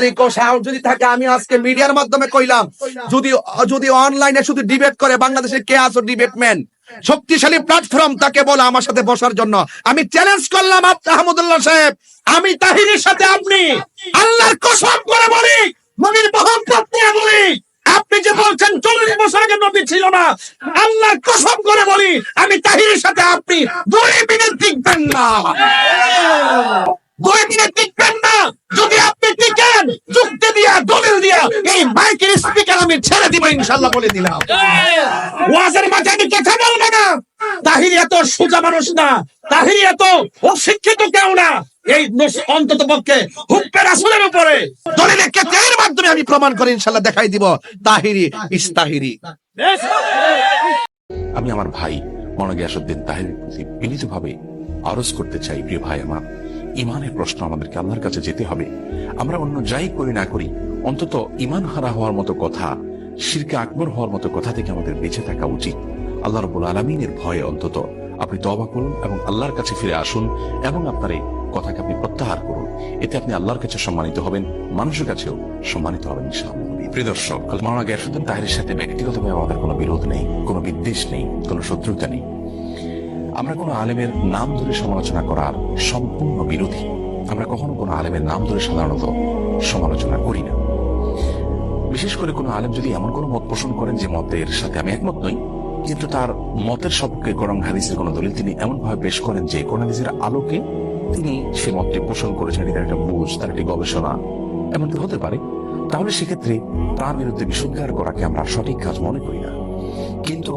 তারিখ সাহস যদি থাকে, আমি আজকে মিডিয়ার মাধ্যমে কইলাম, যদি যদি অনলাইনে শুধু ডিবেট করে, বাংলাদেশে কে আছো ডিবেটম্যান, শক্তিশালী প্ল্যাটফর্ম, তাকে বলে আমার সাথে বসার জন্য। আমি চ্যালেঞ্জ করলাম আহমদুল্লাহ সাহেব, আমি তাহিরের সাথে আপনি আল্লাহর কসম করে বলি, নবীর মহব্বত নিয়ে বলি, আপনি যে বলছেন 40 বছর আগে নবী ছিল না, আল্লাহর কসম করে বলি, আমি তাহিরের সাথে আপনি 2 মিনিট টিকবেন না, 2 মিনিট টিকবেন না। যদি আপনি টিকেন, যুক্তি দিয়া দলিল দিয়া এই মাইকের স্পিকার আমি ছেড়ে দিব ইনশাআল্লাহ, বলে দিলাম। ওয়াজের মাঝে আমি কথা বলবো না। তাহির এত সোজা মানুষ না, তাহির এত অশিক্ষিত কেউ না। এই অন্তত পক্ষে হুব্বে রাসূলের উপরে দলিলে কেতাবের মাধ্যমে আমি প্রমাণ করে ইনশাআল্লাহ দেখাই দিব তাহিরি ইস্তাহিরি। আমি আমার ভাই মাওলানা গিয়াসউদ্দিন তাহিরের প্রতি বিনীতভাবে আরজ করতে চাই, প্রিয় ভাই আমার, ইমানের প্রশ্ন আমাদেরকে আল্লাহর কাছে যেতে হবে। আমরা অন্য যাই করি না করি, অন্তত ইমান হারা হওয়ার মতো কথা, শিরকে আকবর হওয়ার মতো কথা থেকে আমাদের বেঁচে থাকা উচিত। আল্লাহ রাব্বুল আলামিনের ভয়ে অন্তত আপনি তওবা করুন এবং আল্লাহর কাছে ফিরে আসুন এবং আপনার এই কথাকে আপনি প্রত্যাহার করুন। এতে আপনি আল্লাহর কাছে সম্মানিত হবেন, মানুষের কাছেও সম্মানিত হবেন ইনশাআল্লাহ। প্রিয় দর্শক, মাওলানা গিয়াসউদ্দিন তাহিরের সাথে ব্যক্তিগতভাবে আমাদের কোনো বিরোধ নেই, কোনো বিদ্বেষ নেই, কোনো শত্রুতা নেই। আমরা কোনো আলেমের নাম ধরে সমালোচনা করার সম্পূর্ণ বিরোধী। আমরা কখনো কোনো আলেমের নাম ধরে সাধারণত সমালোচনা করি না। বিশেষ করে কোনো আলেম যদি এমন কোনো মত পোষণ করেন যে মতের সাথে আমি একমত নই, কিন্তু তার মতের সপক্ষে কোরআন হাদিসের কোনো দলিল তিনি এমন ভাবে পেশ করেন যে কোরআন হাদিসের আলোকে তিনি সে মতটি পোষণ করেছেন, তার একটা বুঝ, তার একটি গবেষণা এমনকি হতে পারে, তাহলে সেক্ষেত্রে তার বিরুদ্ধে বিশুদ্ধার করাকে আমরা সঠিক কাজ মনে করি না। কিন্তু